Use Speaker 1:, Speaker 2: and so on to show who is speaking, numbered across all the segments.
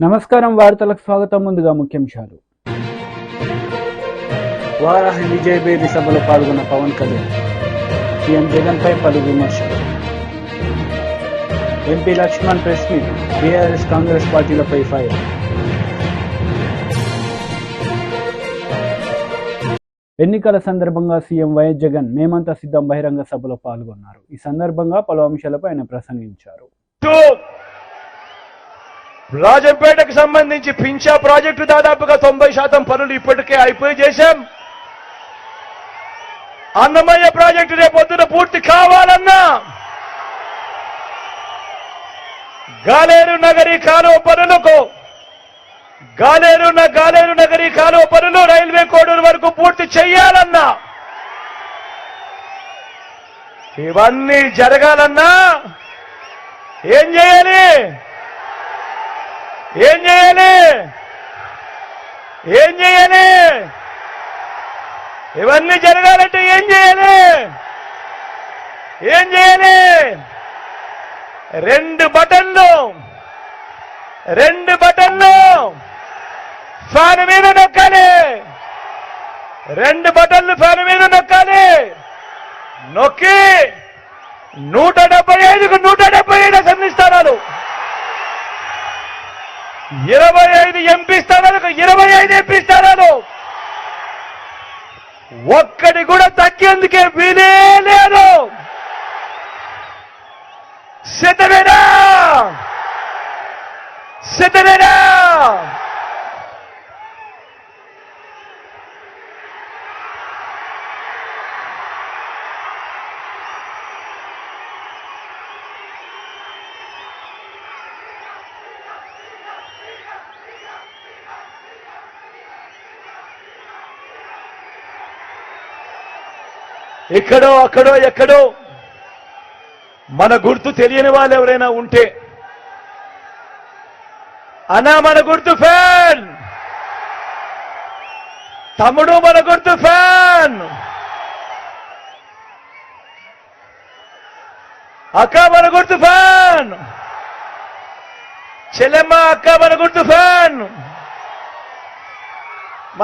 Speaker 1: నమస్కారం వార్తలకు స్వాగతం. ముందుగా ముఖ్యాంశాలు. వారాహి విజయభేరి సభలో పాల్గొన్న పవన్ కళ్యాణ్ సీఎం జగన్పై పలు విమర్శలు. MP Laxman press meet, BRS Congress పార్టీలపై ఫైర్. ఎన్నికల సందర్భంగా సీఎం వైఎస్ జగన్ మేమంతా సిద్ధం బహిరంగ సభలో పాల్గొన్నారు. ఈ సందర్భంగా పలు అంశాలపై ఆయన ప్రసంగించారు.
Speaker 2: రాజంపేటకు సంబంధించి పింఛా ప్రాజెక్టు దాదాపుగా 90% పనులు ఇప్పటికే అయిపోయి చేశాం. అన్నమయ్య ప్రాజెక్టు రేపొద్దున పూర్తి కావాలన్నా గాలేరు నగరీ కాలువ పనులకు గాలేరు నగరీ కాలువ పనులు రైల్వే కోడూరు వరకు పూర్తి చెయ్యాలన్నా, ఇవన్నీ జరగాలన్నా ఏం చేయాలి? ఇవన్నీ జరగాలంటే ఏం చేయాలి? రెండు బటన్లు ఫ్యాన్ మీద నొక్కాలి. రెండు బటన్లు ఫ్యాన్ మీద నొక్కాలి. నొక్కి 175కు 175 అసెంబ్లీ స్థానాలు, 25 ఎంపీ స్థానాలకు 25 ఎంపీ స్థానాలు, ఒక్కటి కూడా తగ్గేందుకే వీలే లేదు. సిద్ధమేనా? ఇక్కడో అక్కడో ఎక్కడో మన గుర్తు తెలియని వాళ్ళు ఎవరైనా ఉంటే, అన్నా మన గుర్తు ఫ్యాన్, తమ్ముడు మన గుర్తు ఫ్యాన్, అక్క మన గుర్తు ఫ్యాన్, చెల్లెమ్మ అక్క మన గుర్తు ఫ్యాన్,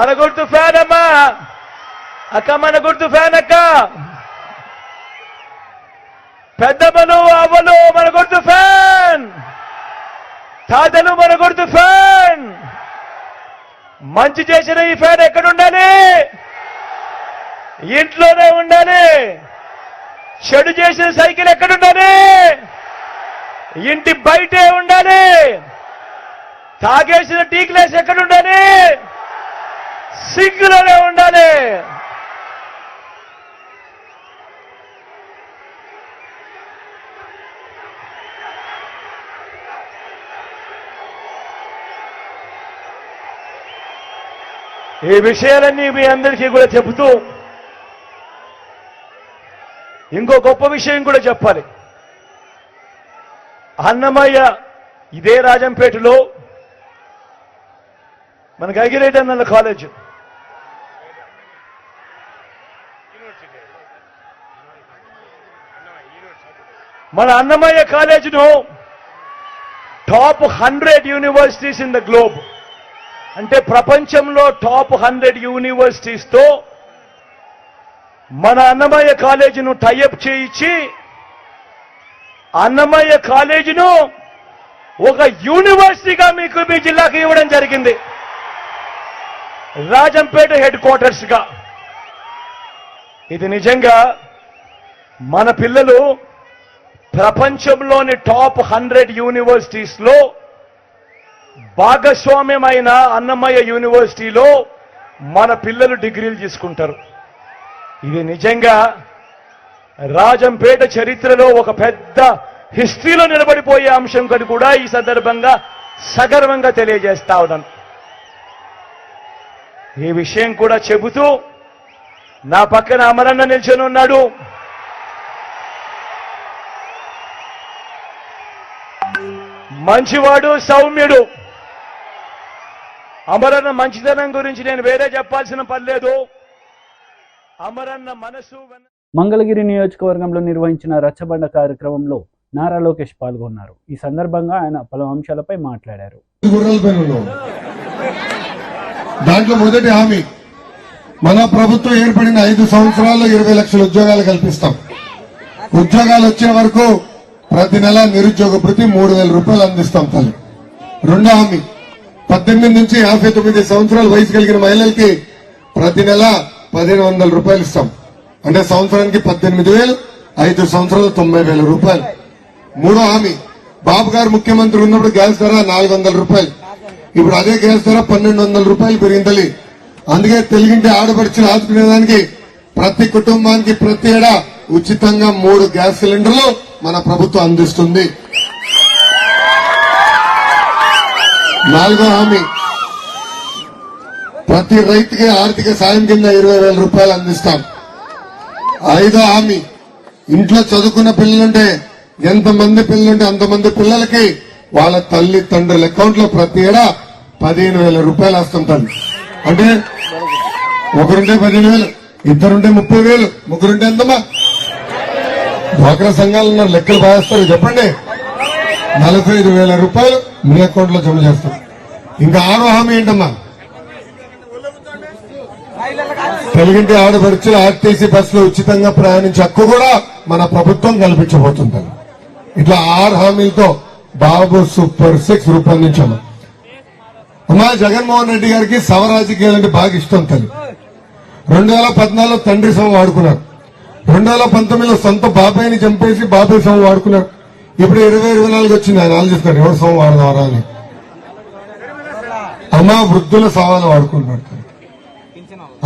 Speaker 2: మన గుర్తు ఫ్యాన్ అమ్మా, అక్క మన గుర్తు ఫ్యాన్, అక్క పెద్దమ్మలు అవ్వలు మన గుర్తు ఫ్యాన్, తాతలు మన గుర్తు ఫ్యాన్. మంచి చేసిన ఈ ఫ్యాన్ ఎక్కడ ఉండాలి? ఇంట్లోనే ఉండాలి. చెడు చేసిన సైకిల్ ఎక్కడ ఉండాలి? ఇంటి బయటే ఉండాలి. తాగేసిన టీ గ్లాస్ ఎక్కడ ఉండాలి? సింక్లోనే ఉండాలి. ఈ విషయాలన్నీ మీ అందరికీ కూడా చెబుతూ ఇంకో గొప్ప విషయం కూడా చెప్పాలి. అన్నమయ్య ఇదే రాజంపేటలో మనకి అగిరెడ్డి అన్న కాలేజ్, మన అన్నమయ్య కాలేజీను top 100 universities in the globe, అంటే ప్రపంచంలో టాప్ 100 యూనివర్సిటీస్ తో మన అన్నమయ్య కాలేజీను టైఅప్ చేయించి అన్నమయ్య కాలేజీను ఒక యూనివర్సిటీగా మీకు మీ జిల్లాకి ఇవ్వడం జరిగింది, రాజంపేట హెడ్ క్వార్టర్స్ గా. ఇది నిజంగా మన పిల్లలు ప్రపంచంలోని టాప్ 100 యూనివర్సిటీస్ లో భాగస్వామ్యమైన అన్నమయ్య యూనివర్సిటీలో మన పిల్లలు డిగ్రీలు తీసుకుంటారు. ఇది నిజంగా రాజంపేట చరిత్రలో ఒక పెద్ద హిస్టరీలో నిలబడిపోయే అంశం కని కూడా ఈ సందర్భంగా సగర్వంగా తెలియజేస్తా ఉన్నాను. ఈ విషయం కూడా చెబుతూ నా పక్కన అమరన్న నిల్చొని ఉన్నాడు. మంచివాడు, సౌమ్యుడు. అమరన్న మంచితనం గురించి నేను వేరే చెప్పాల్సిన పని లేదు. అమరన్న మనసు.
Speaker 1: మంగళగిరి నియోజకవర్గంలో నిర్వహించిన రచ్చబండ కార్యక్రమంలో నారా లోకేష్ పాల్గొన్నారు. ఈ సందర్భంగా ఆయన పలు అంశాలపై మాట్లాడారు.
Speaker 3: దాంట్లో మొదటి హామీ, మన ప్రభుత్వం ఏర్పడిన 5 సంవత్సరాల్లో 20 లక్షల ఉద్యోగాలు కల్పిస్తాం. ఉద్యోగాలు వచ్చే వరకు ప్రతి నెల నిరుద్యోగ భృతి 3,000 రూపాయలు అందిస్తాం తల్లి. రెండో హామీ, 18 నుంచి 59 సంవత్సరాల వయసు కలిగిన మహిళలకి ప్రతి నెల 1,500 రూపాయలు ఇస్తాం. అంటే సంవత్సరానికి 18,000, 5 సంవత్సరాలు 90,000 రూపాయలు. మూడో హామీ, బాబు గారు ముఖ్యమంత్రి ఉన్నప్పుడు గ్యాస్ ధర 400 రూపాయలు, ఇప్పుడు అదే గ్యాస్ ధర 1,200 రూపాయలు పెరిగింది. అందుకే తెలుగింటి ఆడపడిచిన ఆదుకునేదానికి ప్రతి కుటుంబానికి ప్రతి ఏడా ఉచితంగా 3 గ్యాస్ సిలిండర్లు మన ప్రభుత్వం అందిస్తుంది. నాలుగో హామీ, ప్రతి రైతుకి ఆర్థిక సాయం కింద 20,000 రూపాయలు అందిస్తాం. ఐదో హామీ, ఇంట్లో చదువుకున్న పిల్లలుంటే ఎంతమంది పిల్లలుంటే అంతమంది పిల్లలకి వాళ్ళ తల్లి తండ్రుల అకౌంట్ లో ప్రతి ఏడా 15,000 రూపాయలు వస్తాం తల్లి. అంటే ఒకరుంటే 15,000, ఇద్దరుంటే 30,000, ముగ్గురుంటే ఎంతమ్మా? డ్వాక్రా సంఘాలు ఉన్నారు, లెక్కలు బాగేస్తారు. చెప్పండి, 45,000 రూపాయలు మీ అకౌంట్ లో జమ చేస్తాం. ఇంకా ఆరో హామీ ఏంటమ్మా? తెలుగింటి ఆడపడుచులు ఆర్టీసీ బస్సులో ఉచితంగా ప్రయాణించే హక్కు కూడా మన ప్రభుత్వం కల్పించబోతుంది. ఇట్లా 6 హామీలతో బాబు సూపర్ 6 రూపొందించాము. అమ్మా, జగన్మోహన్ రెడ్డి గారికి సవ రాజకీయాలంటే బాగా ఇష్టం తల్లి. 2014లో తండ్రి సమ వాడుకున్నారు. 2019లో సొంత బాబాయిని చంపేసి బాబాయ్ సమ వాడుకున్నారు. ఇప్పుడు 2024 వచ్చింది, ఆయన ఆలోచిస్తారు ఎవరు సమ వాడదారా అని. అమ్మా, వృద్ధుల సవాలు వాడుకుంటున్నారు.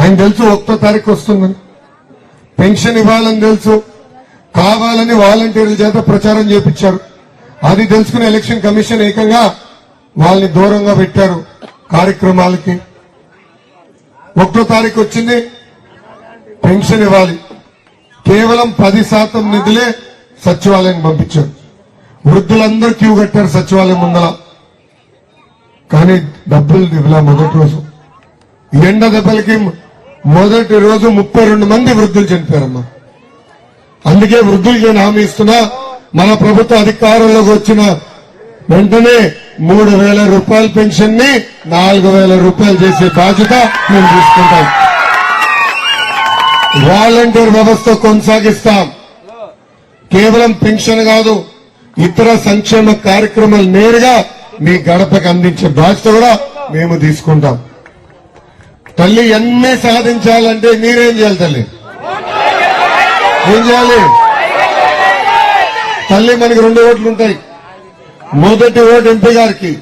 Speaker 3: ఆయన తెలుసు 1వ తారీఖు వస్తుందని, పెన్షన్ ఇవ్వాలని తెలుసు, కావాలని వాలంటీర్ల చేత ప్రచారం చేపించారు. అది తెలుసుకుని ఎలక్షన్ కమిషన్ ఏకంగా వాళ్ళని దూరంగా పెట్టారు కార్యక్రమాలకి. 1వ తారీఖు వచ్చింది, పెన్షన్ ఇవ్వాలి. కేవలం 10% నిధులే సచివాలయం పంపించారు. వృద్ధులందరూ క్యూ కట్టారు సచివాలయం ముందర, కానీ డబ్బులు ఇవ్వలే. మొదటి రోజు ఎండ దెబ్బలకి మొదటి రోజు 32 మంది వృద్ధులు చనిపోయారమ్మా. అందుకే వృద్ధులకి నేను హామీ ఇస్తున్నా, మన ప్రభుత్వ అధికారంలోకి వచ్చిన వెంటనే 3,000 రూపాయల పెన్షన్ ని 4,000 రూపాయలు చేసే బాధ్యత మేము తీసుకుంటాం. వాలంటీర్ వ్యవస్థ కొనసాగిస్తాం. కేవలం పెన్షన్ కాదు, ఇతర సంక్షేమ కార్యక్రమాలు నేరుగా మీ గడపకు అందించే బాధ్యత కూడా మేము తీసుకుంటాం. తల్లి ఎన్నే సాధించాలంటే మీరేం చేయాలి తల్లి? ఏం చేయాలి తల్లి? మనకి 2 ఓట్లు ఉంటాయి. మొదటి ఓటు ఎంపీ గారికి,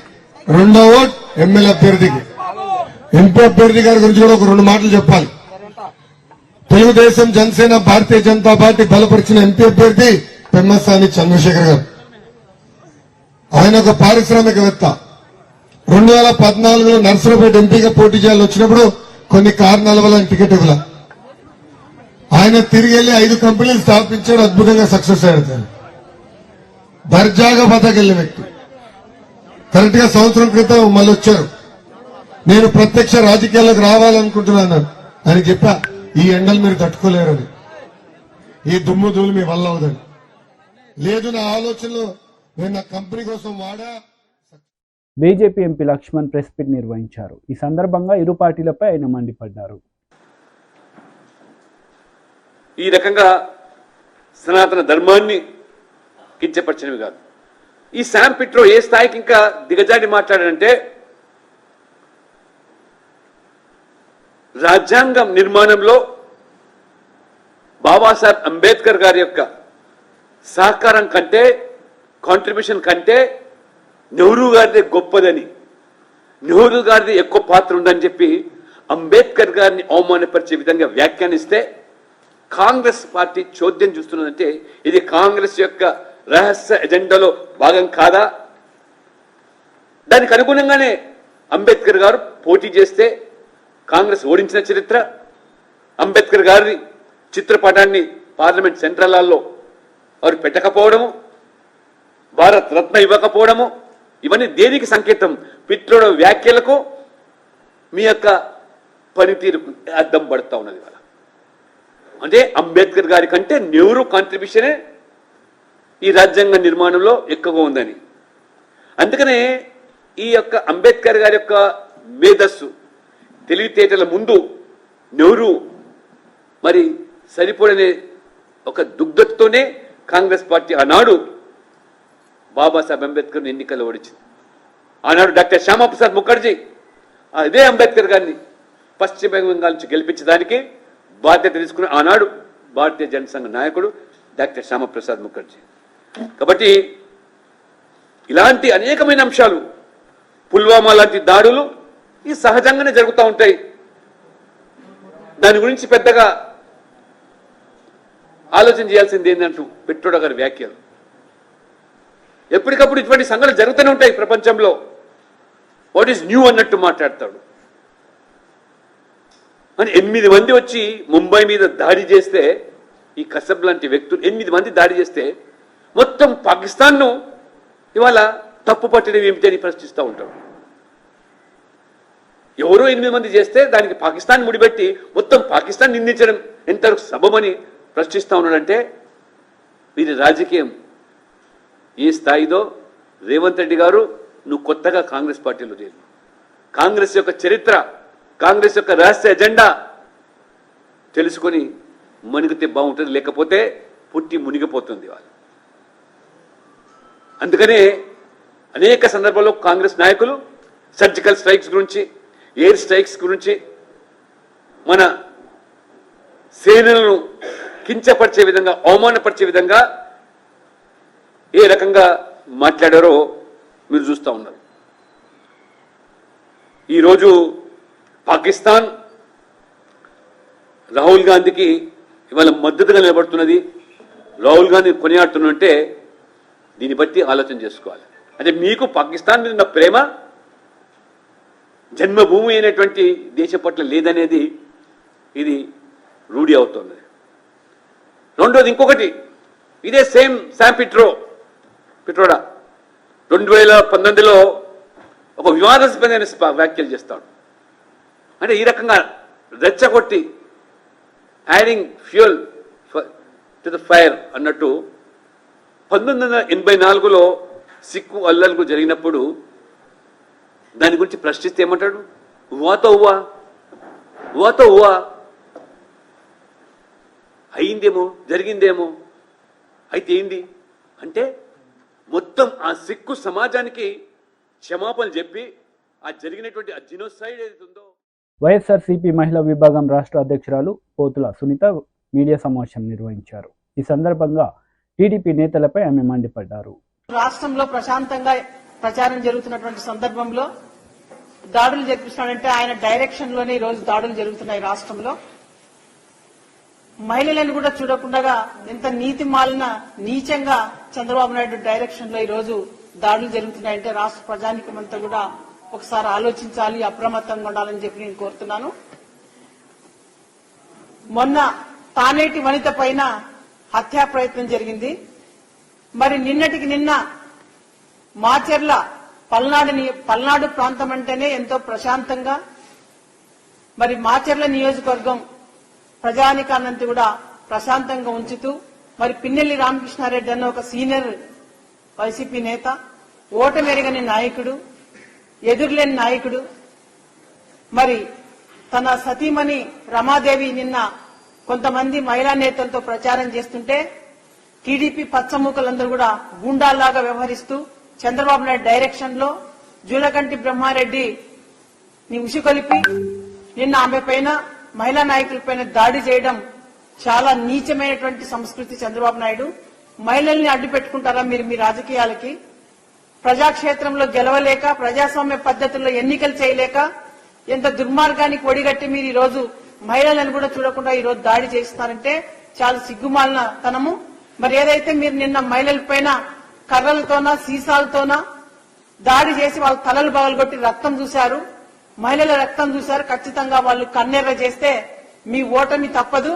Speaker 3: రెండో ఓటు ఎమ్మెల్యే అభ్యర్థికి. ఎంపీ అభ్యర్థి గారి గురించి కూడా ఒక 2 మాటలు చెప్పాలి. తెలుగుదేశం, జనసేన, భారతీయ జనతా పార్టీ బలపరిచిన ఎంపీ అభ్యర్థి పెమ్మసాని చంద్రశేఖర్ గారు. ఆయన ఒక పారిశ్రామికవేత్త. 2014లో నర్సరావుపేట ఎంపీగా పోటీ చేయాలని వచ్చినప్పుడు కొన్ని కారణాల వల్ల టికెట్ ఇవ్వాల. ఆయన తిరిగి వెళ్లి 5 కంపెనీలు స్థాపించాడు, అద్భుతంగా సక్సెస్ అయ్యాడు. దర్జాగా బతకెళ్లిన వ్యక్తి. కరెక్ట్ గా సంవత్సరం క్రితం మళ్ళీ వచ్చారు. నేను ప్రత్యక్ష రాజకీయాల్లోకి రావాలనుకుంటున్నాను అని చెప్పా. ఈ ఎండలు మీరు తట్టుకోలేరని, ఈ దుమ్ము ధూళి మీ వల్ల అవదని. లేదు, నా ఆలోచనలు నేను నా కంపెనీ కోసం వాడా.
Speaker 1: BJP MP Laxman press meet నిర్వహించారు. ఈ సందర్భంగా ఇరు పార్టీలపై ఆయన మండిపడ్డారు.
Speaker 4: ఈ రకంగా సనాతన ధర్మాన్ని కించపరిచినవి కాదు. ఈ శామ్ పిట్రో ఏ స్థాయికి ఇంకా దిగజాడి మాట్లాడాడంటే, రాజ్యాంగం నిర్మాణంలో బాబాసాహెబ్ అంబేద్కర్ గారి యొక్క సహకారం కంటే, కాంట్రిబ్యూషన్ కంటే నెహ్రూ గారిది గొప్పదని, నెహ్రూ గారిది ఎక్కువ పాత్ర ఉందని చెప్పి అంబేద్కర్ గారిని అవమానపరిచే విధంగా వ్యాఖ్యానిస్తే కాంగ్రెస్ పార్టీ చోద్యం చూస్తున్నదంటే ఇది కాంగ్రెస్ యొక్క రహస్య ఎజెండాలో భాగం కాదా? దానికి అనుగుణంగానే అంబేద్కర్ గారు పోటీ చేస్తే కాంగ్రెస్ ఓడించిన చరిత్ర, అంబేద్కర్ గారి చిత్రపటాన్ని పార్లమెంట్ సెంట్రల్ హాల్లో వారు పెట్టకపోవడము, భారత్ రత్న ఇవ్వకపోవడము, ఇవన్నీ దేనికి సంకేతం? పిట్రోడ వ్యాఖ్యలకు మీ యొక్క పనితీరుకు అద్దం పడతా ఉన్నది. వాళ్ళ అంటే అంబేద్కర్ గారి కంటే నెహ్రూ కాంట్రిబ్యూషనే ఈ రాజ్యాంగ నిర్మాణంలో ఎక్కువగా ఉందని. అందుకనే ఈ యొక్క అంబేద్కర్ గారి యొక్క మేధస్సు తెలివితేటల ముందు నెహ్రూ మరి సరిపడనే ఒక దుగ్ధతతోనే కాంగ్రెస్ పార్టీ ఆనాడు బాబాసాహెబ్ అంబేద్కర్ ఎన్నికల్లో ఓడించింది. ఆనాడు డాక్టర్ శ్యామాప్రసాద్ ముఖర్జీ అదే అంబేద్కర్ గారిని పశ్చిమ బెంగాల్ నుంచి గెలిపించడానికి బాధ్యత తీసుకున్న ఆనాడు భారతీయ జనసంఘ నాయకుడు డాక్టర్ శ్యామాప్రసాద్ ముఖర్జీ. కాబట్టి ఇలాంటి అనేకమైన అంశాలు, పుల్వామా లాంటి దాడులు ఈ సహజంగానే జరుగుతూ ఉంటాయి. దాని గురించి పెద్దగా ఆలోచన చేయాల్సింది ఏంటంటూ పెట్రోడా గారి వ్యాఖ్యలు. ఎప్పటికప్పుడు ఇటువంటి సంఘటనలు జరుగుతూనే ఉంటాయి ప్రపంచంలో. వాట్ ఈస్ న్యూ అన్నట్టు మాట్లాడతాడు. అని 8 మంది వచ్చి ముంబై మీద దాడి చేస్తే, ఈ కసబ్ లాంటి వ్యక్తులు 8 మంది దాడి చేస్తే మొత్తం పాకిస్తాన్ను ఇవాళ తప్పు పట్టడం ఏమిటి అని ప్రశ్నిస్తూ ఉంటాడు. ఎవరో 8 మంది చేస్తే దానికి పాకిస్తాన్ ముడిపెట్టి మొత్తం పాకిస్తాన్ నిందించడం ఎంతవరకు సబమని ప్రశ్నిస్తూ ఉన్నాడంటే వీరి రాజకీయం ఏ స్థాయిదో. రేవంత్ రెడ్డి గారు, నువ్వు కొత్తగా కాంగ్రెస్ పార్టీలో చేరు. కాంగ్రెస్ యొక్క చరిత్ర, కాంగ్రెస్ యొక్క రహస్య ఎజెండా తెలుసుకొని మణిగితే బాగుంటుంది, లేకపోతే పుట్టి మునిగిపోతుంది వాళ్ళు. అందుకనే అనేక సందర్భాల్లో కాంగ్రెస్ నాయకులు సర్జికల్ స్ట్రైక్స్ గురించి, ఎయిర్ స్ట్రైక్స్ గురించి, మన సేనలను కించపరిచే విధంగా, అవమానపరిచే విధంగా ఏ రకంగా మాట్లాడారో మీరు చూస్తూ ఉన్నారు. ఈరోజు పాకిస్తాన్ రాహుల్ గాంధీకి ఇవాళ మద్దతుగా నిలబడుతున్నది, రాహుల్ గాంధీ కొనియాడుతున్నంటే దీన్ని బట్టి ఆలోచన చేసుకోవాలి. అంటే మీకు పాకిస్తాన్ మీద ఉన్న ప్రేమ జన్మభూమి అయినటువంటి దేశం పట్ల లేదనేది ఇది రూఢి అవుతుంది. రెండోది ఇంకొకటి, ఇదే సేమ్ శామ్ పిట్రోడా 2019లో ఒక వివాదాస్పదమైన వ్యాఖ్యలు చేస్తాడు. అంటే ఈ రకంగా రెచ్చగొట్టి adding fuel to the fire అన్నట్టు 1984లో సిక్కు అల్లర్లు జరిగినప్పుడు దాని గురించి ప్రశ్నిస్తే ఏమంటాడు, ఉవాతో ఉవా అయిందేమో, జరిగిందేమో, అయితే ఏంది అంటే మొత్తం ఆ సిక్కు సమాజానికి క్షమాపణలు చెప్పి ఆ జరిగినటువంటి ఆ జినోసైడ్ ఏదైతే ఉందో.
Speaker 1: వైఎస్ఆర్సీపీ మహిళా విభాగం రాష్ట్ర అధ్యక్షురాలు పోతుల సునీత మీడియా సమావేశం నిర్వహించారు. ఈ సందర్భంగా టీడీపీ నేతలపై ఆమె మండిపడ్డారు.
Speaker 5: రాష్ట్రంలో ప్రశాంతంగా ప్రచారం జరుగుతున్నటువంటి సందర్భంలో దాడులు జరిపిస్తున్నాడంటే ఆయన డైరెక్షన్ లోనే ఈ రోజు దాడులు జరుగుతున్నాయి రాష్ట్రంలో. మహిళలను కూడా చూడకుండా ఎంత నీతి మాలిన నీచంగా చంద్రబాబు నాయుడు డైరెక్షన్ లో ఈ రోజు దాడులు జరుగుతున్నాయంటే రాష్ట్ర ప్రజానికమంతా కూడా ఒకసారి ఆలోచించాలి, అప్రమత్తంగా ఉండాలని చెప్పి నేను కోరుతున్నాను. మొన్న తానేటి వనిత పైన హత్యా ప్రయత్నం జరిగింది. మరి నిన్నటికి నిన్న మాచెర్ల పల్నాడు ప్రాంతం అంటేనే ఎంతో ప్రశాంతంగా, మరి మాచెర్ల నియోజకవర్గం ప్రజానికాన్నంతా కూడా ప్రశాంతంగా ఉంచుతూ, మరి పిన్నెల్లి రామకృష్ణారెడ్డి అన్న ఒక సీనియర్ వైసీపీ నేత, ఓటమెరగని నాయకుడు, ఎదురులేని నాయకుడు, మరి తన సతీమణి రమాదేవి నిన్న కొంతమంది మహిళా నేతలతో ప్రచారం చేస్తుంటే టీడీపీ పచ్చమూకలందరూ కూడా గూండాల్లాగా వ్యవహరిస్తూ చంద్రబాబు నాయుడు డైరెక్షన్ లో జూలకంటి బ్రహ్మారెడ్డి ని ఉసికొలిపి నిన్న ఆమె పైన, మహిళా నాయకులపైన దాడి చేయడం చాలా నీచమైనటువంటి సంస్కృతి. చంద్రబాబు నాయుడు మహిళల్ని అడ్డు పెట్టుకుంటారా మీరు మీ రాజకీయాలకి? ప్రజాక్షేత్రంలో గెలవలేక, ప్రజాస్వామ్య పద్ధతుల్లో ఎన్నికలు చేయలేక ఎంత దుర్మార్గానికి ఒడిగట్టి మీరు ఈ రోజు మహిళలను కూడా చూడకుండా ఈ రోజు దాడి చేస్తున్నారంటే చాలా సిగ్గుమాలిన తనము. మరి ఏదైతే మీరు నిన్న మహిళల పైన కర్రలతోనా సీసాలతోనా దాడి చేసి వాళ్ళ తలలు పగలగొట్టి రక్తం చూశారు, మహిళల రక్తం చూశారు, ఖచ్చితంగా వాళ్ళు కన్నెర్ర చేస్తే మీ ఓటమి తప్పదు.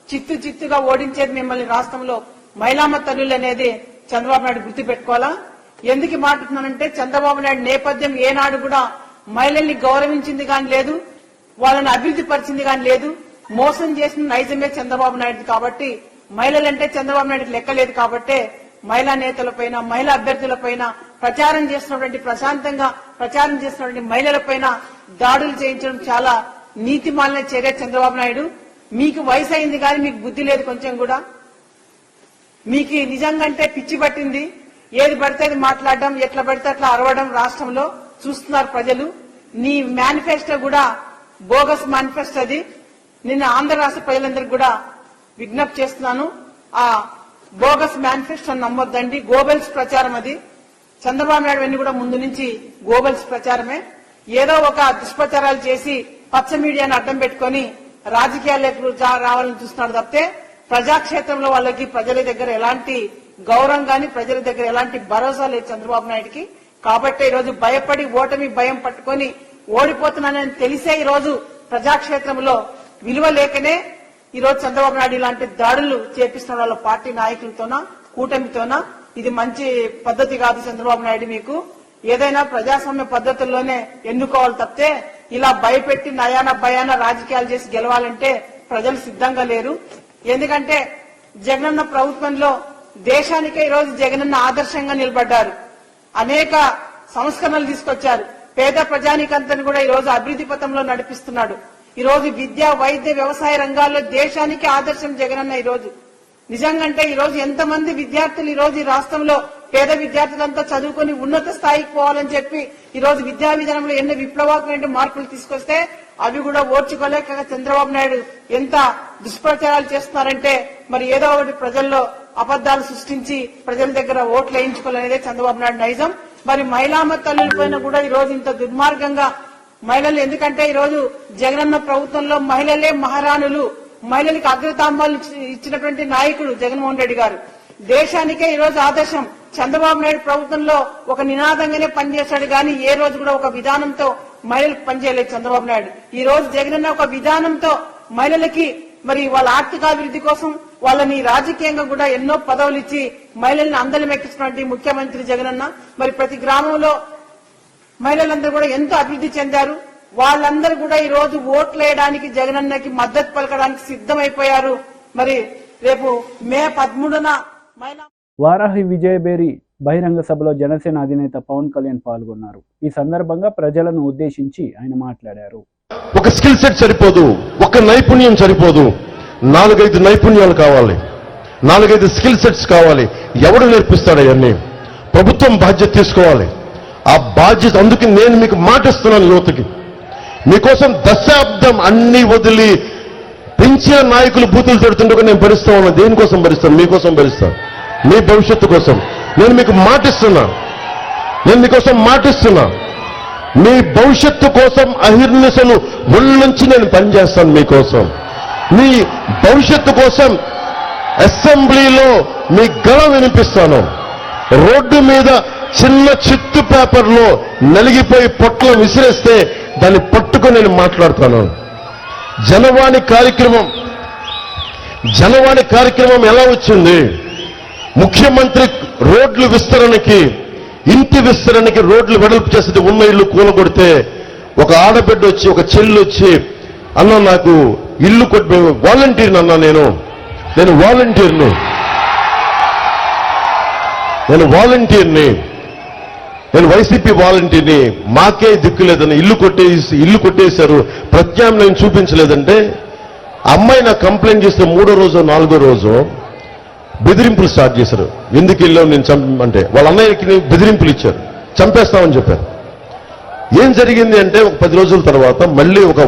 Speaker 5: చిత్తుగా ఓడించేది మిమ్మల్ని రాష్ట్రంలో మహిళామ తల్లులు అనేది చంద్రబాబు నాయుడు గుర్తుపెట్టుకోవాలా. ఎందుకు మాట్లాడుతున్నానంటే చంద్రబాబు నాయుడు నేపథ్యం ఏనాడు కూడా మహిళల్ని గౌరవించింది కానీ లేదు, వాళ్ళని అభివృద్ధి పరిచింది కానీ లేదు. మోసం చేసిన నైజమే చంద్రబాబు నాయుడు కాబట్టి, మహిళలంటే చంద్రబాబు నాయుడు లెక్కలేదు కాబట్టి మహిళా నేతలపైన, మహిళా అభ్యర్థులపైన, ప్రశాంతంగా ప్రచారం చేస్తున్నటువంటి మహిళలపైన దాడులు చేయించడం చాలా నీతిమాలిన చర్య చంద్రబాబు నాయుడు. మీకు వయసు అయింది కానీ మీకు బుద్ధి లేదు కొంచెం కూడా. మీకు నిజంగంటే పిచ్చి పట్టింది. ఏది పడితే అది మాట్లాడడం, ఎట్లా పడితే అట్లా అరవడం రాష్ట్రంలో చూస్తున్నారు ప్రజలు. నీ మేనిఫెస్టో కూడా బోగస్ మేనిఫెస్టో. అది నిన్న ఆంధ్ర రాష్ట్ర ప్రజలందరికీ కూడా విజ్ఞప్తి చేస్తున్నాను. ఆ బోగస్ మేనిఫెస్టో నమ్మొద్దండి. గోబెల్స్ ప్రచారం అది. చంద్రబాబు నాయుడు అన్ని కూడా ముందు నుంచి గోబెల్స్ ప్రచారమే. ఏదో ఒక దుష్ప్రచారాలు చేసి పచ్చ మీడియాను అడ్డం పెట్టుకుని రాజకీయాలకు రావాలని చూస్తున్నాడు తప్పితే ప్రజాక్షేత్రంలో వాళ్ళకి ప్రజల దగ్గర ఎలాంటి గౌరవం గాని, ప్రజల దగ్గర ఎలాంటి భరోసా లేదు చంద్రబాబు నాయుడుకి. కాబట్టి ఈరోజు భయపడి ఓటమి భయం పట్టుకొని ఓడిపోతున్నానని తెలిసే ఈరోజు ప్రజాక్షేత్రంలో విలువ లేకనే ఈరోజు చంద్రబాబు నాయుడు ఇలాంటి దాడులు చేపిస్తున్న వాళ్ళ పార్టీ నాయకులతోనా, కూటమితోనా. ఇది మంచి పద్ధతి కాదు చంద్రబాబు నాయుడు. మీకు ఏదైనా ప్రజాస్వామ్య పద్ధతుల్లోనే ఎన్నుకోవాలి తప్పితే ఇలా భయపెట్టి నయాన భయాన రాజకీయాలు చేసి గెలవాలంటే ప్రజలు సిద్ధంగా లేరు. ఎందుకంటే జగనన్న ప్రభుత్వంలో దేశానికే ఈరోజు జగనన్న ఆదర్శంగా నిలబడ్డారు. అనేక సంస్కరణలు తీసుకొచ్చారు. పేద ప్రజానికంతని కూడా ఈరోజు అభివృద్ధి పథంలో నడిపిస్తున్నాడు. ఈరోజు విద్య, వైద్య, వ్యవసాయ రంగాల్లో దేశానికి ఆదర్శం జగనన్న. ఈరోజు నిజంగంటే ఈరోజు ఎంతమంది విద్యార్థులు ఈరోజు ఈ రాష్ట్రంలో పేద విద్యార్థులంతా చదువుకుని ఉన్నత స్థాయికి పోవాలని చెప్పి ఈరోజు విద్యా విధానంలో ఎన్నో విప్లవాత్మక మార్పులు తీసుకొస్తే అవి కూడా ఓర్చుకోలేక చంద్రబాబు నాయుడు ఎంత దుష్ప్రచారాలు చేస్తున్నారంటే మరి ఏదో ఒకటి ప్రజల్లో అబద్దాలు సృష్టించి ప్రజల దగ్గర ఓట్లు వేయించుకోవాలనేదే చంద్రబాబు నాయుడు నైజం. మరి మహిళామ తల్లుల పైన కూడా ఈ రోజు ఇంత దుర్మార్గంగా మహిళలు, ఎందుకంటే ఈ రోజు జగనన్న ప్రభుత్వంలో మహిళలే మహారాణులు, మహిళలకు అగ్రతాంబాలు ఇచ్చినటువంటి నాయకుడు జగన్మోహన్ రెడ్డి గారు. దేశానికే ఈ రోజు ఆదర్శం. చంద్రబాబు నాయుడు ప్రభుత్వంలో ఒక నినాదంగానే పనిచేశాడు కానీ ఏ రోజు కూడా ఒక విధానంతో మహిళలకు పనిచేయలేదు చంద్రబాబు నాయుడు. ఈ రోజు జగనన్న ఒక విధానంతో మహిళలకి మరి వాళ్ళ ఆర్థికాభివృద్ధి కోసం వాళ్ళని రాజకీయంగా కూడా ఎన్నో పదవులు ఇచ్చి మహిళల్ని అందలం ఎక్కించినటువంటి ముఖ్యమంత్రి జగనన్న. మరి ప్రతి గ్రామంలో మహిళలందరూ కూడా ఎంతో అభివృద్ధి చెందారు. వాళ్ళందరూ కూడా ఈ రోజు ఓట్లు వేయడానికి జగనన్నకి మద్దతు పలకడానికి సిద్ధమైపోయారు. మరి రేపు మే 13న మహిళా
Speaker 1: వారాహి విజయబేరి బహిరంగ సభలో జనసేన అధినేత పవన్ కళ్యాణ్ పాల్గొన్నారు. ఈ సందర్భంగా ప్రజలను ఉద్దేశించి ఆయన మాట్లాడారు.
Speaker 6: ఒక స్కిల్ సెట్ సరిపోదు, ఒక నైపుణ్యం సరిపోదు, 4-5 నైపుణ్యాలు కావాలి, 4-5 స్కిల్ సెట్స్ కావాలి. ఎవడు నేర్పిస్తాడు అవన్నీ? ప్రభుత్వం బాధ్యత తీసుకోవాలి. ఆ బాధ్యత, అందుకే నేను మీకు మాటిస్తున్నాను యువతకి, మీకోసం దశాబ్దం అన్ని వదిలి పెంచిన నాయకులు బూతులు తిడుతుంటే నేను భరిస్తా ఉన్నా. దేనికోసం భరిస్తాను? మీకోసం భరిస్తాను, మీ భవిష్యత్తు కోసం. నేను మీకు మాటిస్తున్నా, నేను మీకోసం మాటిస్తున్నా. మీ భవిష్యత్తు కోసం అహిర్నిశలు ఒళ్ళుంచి నేను పనిచేస్తాను మీకోసం. మీ భవిష్యత్తు కోసం అసెంబ్లీలో మీ గళం వినిపిస్తాను. రోడ్డు మీద చిన్న చిత్తు పేపర్లో నలిగిపోయి పొట్ల విసిరేస్తే దాన్ని పట్టుకొని నేను మాట్లాడతాను. జనవాణి కార్యక్రమం ఎలా వచ్చింది? ముఖ్యమంత్రి రోడ్లు విస్తరణకి, ఇంటి విస్తరణకి రోడ్లు వెడల్పు చేస్తే ఉన్న ఇల్లు కూలగొడితే ఒక ఆడబిడ్డ వచ్చి, ఒక చెల్లి వచ్చి, అన్న నాకు ఇల్లు కొట్టి వాలంటీర్ని అన్నా, నేను వైసీపీ వాలంటీర్ని, మాకే దిక్కు లేదని ఇల్లు కొట్టేశారు, ప్రత్యామ్నాయం చూపించలేదంటే అమ్మాయి నాకు కంప్లైంట్ చేస్తే 3వ రోజు 4వ రోజు బెదిరింపులు స్టార్ట్ చేశారు. ఎందుకు వెళ్ళావు నేను అంటే వాళ్ళ అన్నయ్యకి బెదిరింపులు ఇచ్చారు, చంపేస్తామని చెప్పారు. ఏం జరిగింది అంటే ఒక 10 రోజుల తర్వాత మళ్ళీ ఒక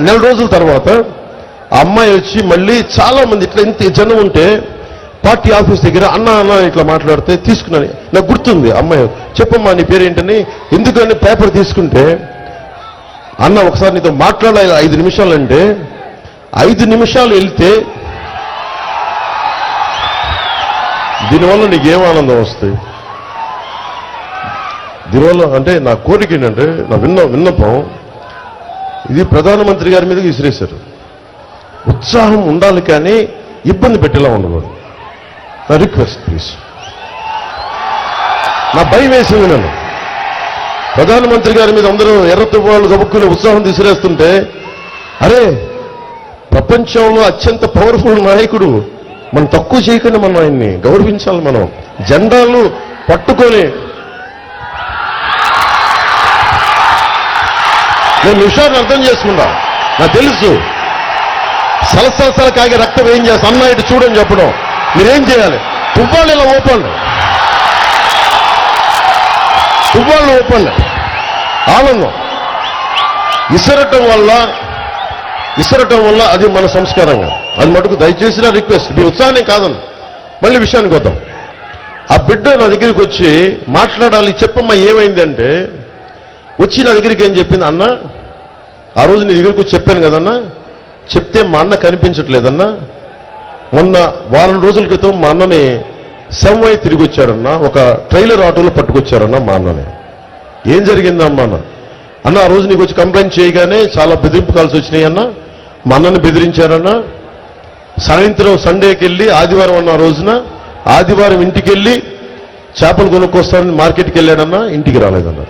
Speaker 6: నెల రోజుల తర్వాత ఆ అమ్మాయి వచ్చి మళ్ళీ చాలా మంది ఇట్లా ఇంత జనం ఉంటే పార్టీ ఆఫీస్ దగ్గర అన్న ఇట్లా మాట్లాడితే తీసుకున్నాను. నాకు గుర్తుంది, అమ్మాయి చెప్పమ్మా నీ పేరేంటని. ఎందుకని పేపర్ తీసుకుంటే, అన్న ఒకసారి నీతో మాట్లాడాలి 5 నిమిషాలు అంటే 5 నిమిషాలు వెళ్తే దీనివల్ల నీకేం ఆనందం వస్తాయి? దీనివల్ల అంటే నా కోరిక ఏంటంటే, నా విన్నపం ఇది ప్రధానమంత్రి గారి మీద విసిరేశారు. ఉత్సాహం ఉండాలి కానీ ఇబ్బంది పెట్టేలా ఉండకూడదు. నా రిక్వెస్ట్ ప్లీజ్. నా భయం వేసింది. నేను ప్రధానమంత్రి గారి మీద అందరూ ఎర్రతువ్వాళ్ళు గబుక్కుని ఉత్సాహం తీసిరేస్తుంటే, అరే ప్రపంచంలో అత్యంత పవర్ఫుల్ నాయకుడు మనం తక్కువ చేయకుండా మనం ఆయన్ని గౌరవించాలి. మనం జెండాలు పట్టుకొని నేను విషయాన్ని అర్థం చేసుకున్నా. నాకు తెలుసు సలసలసల కాగే రక్తం ఏం చేస్తా అన్న ఇటు చూడని చెప్పడం. మీరేం చేయాలి? తువ్వాళ్ళు ఇలా ఓపండి, తువ్వాళ్ళు ఓపండి. ఆనందం ఇసరటం వల్ల అది మన సంస్కారంగా, అది మటుకు దయచేసి నా రిక్వెస్ట్. మీ ఉత్సాహాన్ని కాదని మళ్ళీ విషయానికి వద్దాం. ఆ బిడ్డ నా దగ్గరికి వచ్చి మాట్లాడాలి, చెప్పమ్మా ఏమైందంటే వచ్చి నా దగ్గరికి ఏం చెప్పింది, అన్న ఆ రోజు నీ దగ్గరికి వచ్చి చెప్పాను కదన్నా, చెప్తే మా అన్న కనిపించట్లేదన్నా, మొన్న వారం రోజుల క్రితం మా అన్నని శవమై తిరిగి వచ్చారన్నా, ఒక ట్రైలర్ ఆటోలో పట్టుకొచ్చారన్నా మా అన్నని. ఏం జరిగిందమ్మా అన్న ఆ రోజు నీకు వచ్చి కంప్లైంట్ చేయగానే చాలా బెదిరింపు కాల్సి వచ్చినాయి అన్న, మా అన్నని బెదిరించారన్నా. సాయంత్రం సండేకి వెళ్ళి ఆదివారం అన్న రోజున ఆదివారం ఇంటికి వెళ్ళి చేపలు కొనుక్కొస్తానని మార్కెట్కి వెళ్ళాడన్నా, ఇంటికి రాలేదన్నా.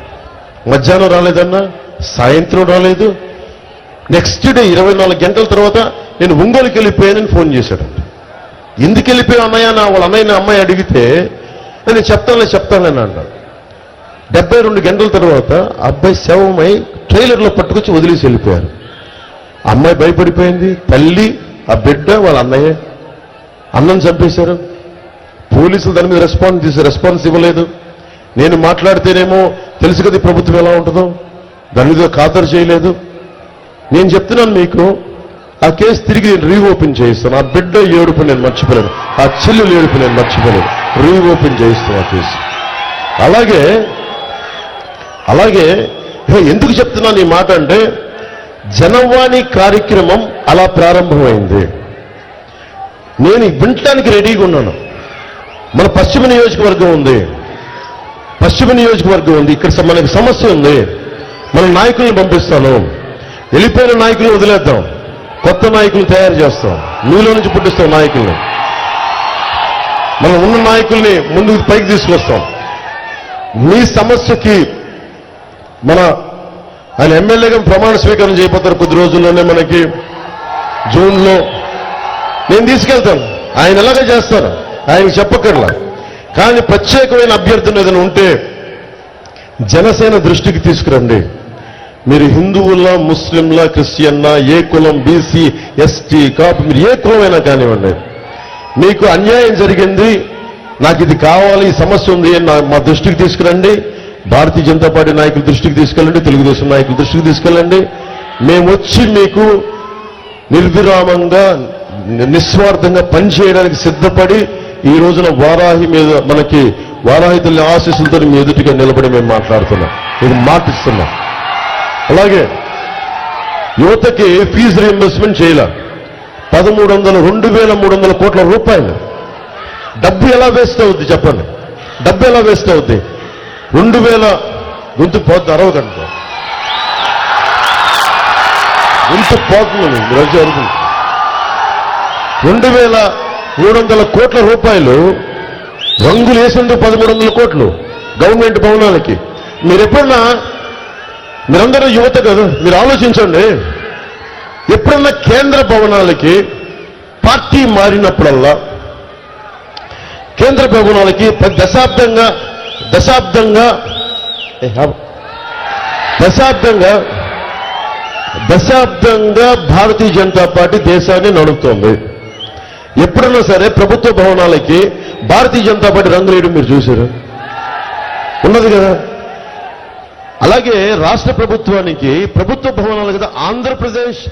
Speaker 6: మధ్యాహ్నం రాలేదన్నా, సాయంత్రం రాలేదు. నెక్స్ట్ డే 24 గంటల తర్వాత నేను ఒంగోలుకి వెళ్ళిపోయానని ఫోన్ చేశాడంట. ఎందుకు వెళ్ళిపోయావు అన్నయ్య, నా వాళ్ళ అన్నయ్య అమ్మాయి అడిగితే నేను చెప్తానని అన్నాడు. 72 గంటల తర్వాత అబ్బాయి శవమై ట్రైలర్లో పట్టుకొచ్చి వదిలేసి వెళ్ళిపోయారు. అమ్మాయి భయపడిపోయింది, తల్లి ఆ బిడ్డ వాళ్ళ అన్నయ్య. అన్నం చంపేశారు. పోలీసులు దాని మీద రెస్పాన్స్ ఇవ్వలేదు. నేను మాట్లాడితేనేమో తెలుసు కదా ప్రభుత్వం ఎలా ఉంటుందో, దాని మీద ఖాతరు చేయలేదు. నేను చెప్తున్నాను మీకు, ఆ కేసు తిరిగి నేను రీఓపెన్ చేయిస్తాను. ఆ బిడ్డ ఏడుపు నేను మర్చిపోలేను, ఆ చెల్లెలు ఏడుపు నేను మర్చిపోలేను. రీఓపెన్ చేయిస్తాను ఆ కేసు. అలాగే ఎందుకు చెప్తున్నాను ఈ మాట అంటే, జనవాణి కార్యక్రమం అలా ప్రారంభమైంది. నేను వినటానికి రెడీగా ఉన్నాను. మన పశ్చిమ నియోజకవర్గం ఉంది, ఇక్కడ మనకి సమస్య ఉంది. మన నాయకుల్ని పంపిస్తాను, వెళ్ళిపోయిన నాయకుల్ని వదిలేద్దాం, కొత్త నాయకులు తయారు చేస్తాం, మీలో నుంచి పుట్టిస్తాం నాయకుల్ని. మనం ఉన్న నాయకుల్ని ముందుకు పైకి తీసుకొస్తాం. మీ సమస్యకి ఆయన ఎమ్మెల్యేగా ప్రమాణ స్వీకారం చేయబోతారు కొద్ది రోజుల్లోనే, మనకి జూన్లో. నేను తీసుకెళ్తాను, ఆయన ఎలాగ చేస్తారు ఆయనకు చెప్పక్కర్లా. కానీ ప్రత్యేకమైన అభ్యర్థులు ఏదైనా ఉంటే జనసేన దృష్టికి తీసుకురండి. మీరు హిందువుల్లా, ముస్లింలా, క్రిస్టియన్నా, ఏ కులం, బీసీ, ఎస్టీ, కాపు, మీరు ఏ కులమైనా కానివ్వండి, మీకు అన్యాయం జరిగింది, నాకు ఇది కావాలి, ఈ సమస్య ఉంది అని మా దృష్టికి తీసుకురండి. భారతీయ జనతా పార్టీ నాయకుల దృష్టికి తీసుకెళ్ళండి, తెలుగుదేశం నాయకుల దృష్టికి తీసుకెళ్ళండి. మేము వచ్చి మీకు నిర్విరామంగా నిస్వార్థంగా పనిచేయడానికి సిద్ధపడి ఈ రోజున వారాహి మీద మనకి వారాహి తల్లి ఆశీస్సులతో మీ ఎదుటిగా నిలబడి మేము మాట్లాడుతున్నాం, ఇది మాటిస్తున్నాం. అలాగే యువతకి ఫీజు రీయింబర్స్మెంట్ చేయాల 2,300 కోట్ల రూపాయలు. డబ్బు ఎలా వేస్ట్ అవుద్ది చెప్పండి, డబ్బు ఎలా వేస్ట్ అవుద్ది? 2,000 గొంతు పోతుంది, అరవగంట గొంతు పోతుంది. ఈరోజు అడుగుతుంది 2,300 కోట్ల రూపాయలు రంగులు వేసిండు 1,300 కోట్లు గవర్నమెంట్ భవనాలకి. మీరందరూ యువత కదా, మీరు ఆలోచించండి. ఎప్పుడన్నా కేంద్ర భవనాలకి పార్టీ మారినప్పుడల్లా కేంద్ర భవనాలకి దశాబ్దంగా భారతీయ జనతా పార్టీ దేశాన్ని నడుపుతోంది. ఎప్పుడన్నా సరే ప్రభుత్వ భవనాలకి భారతీయ జనతా పార్టీ రంగులు వేయడం మీరు చూశారు? ఉన్నది కదా. అలాగే రాష్ట్ర ప్రభుత్వానికి ప్రభుత్వ భవనాలు కదా, ఆంధ్రప్రదేశ్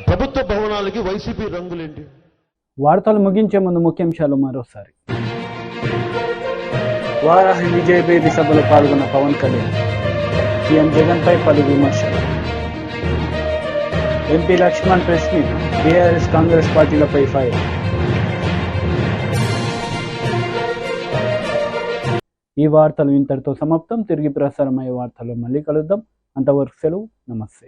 Speaker 6: ప్రభుత్వ భవనాలకి వైసీపీ రంగులేంటి?
Speaker 1: వార్తలు ముగించే ముందు ముఖ్యాంశాలు మరోసారి. వారాహి విజయభేరి సభలో పాల్గొన్న పవన్ కళ్యాణ్, సీఎం జగన్పై పలు విమర్శలు. MP Laxman press meet, TRS Congress పార్టీలపై ఫైర్. ఈ వార్తలు ఇంతటితో సమాప్తం. తిరిగి ప్రసారమయ్యే వార్తల్లో మళ్ళీ కలుద్దాం. అంతవరకు సెలవు, నమస్తే.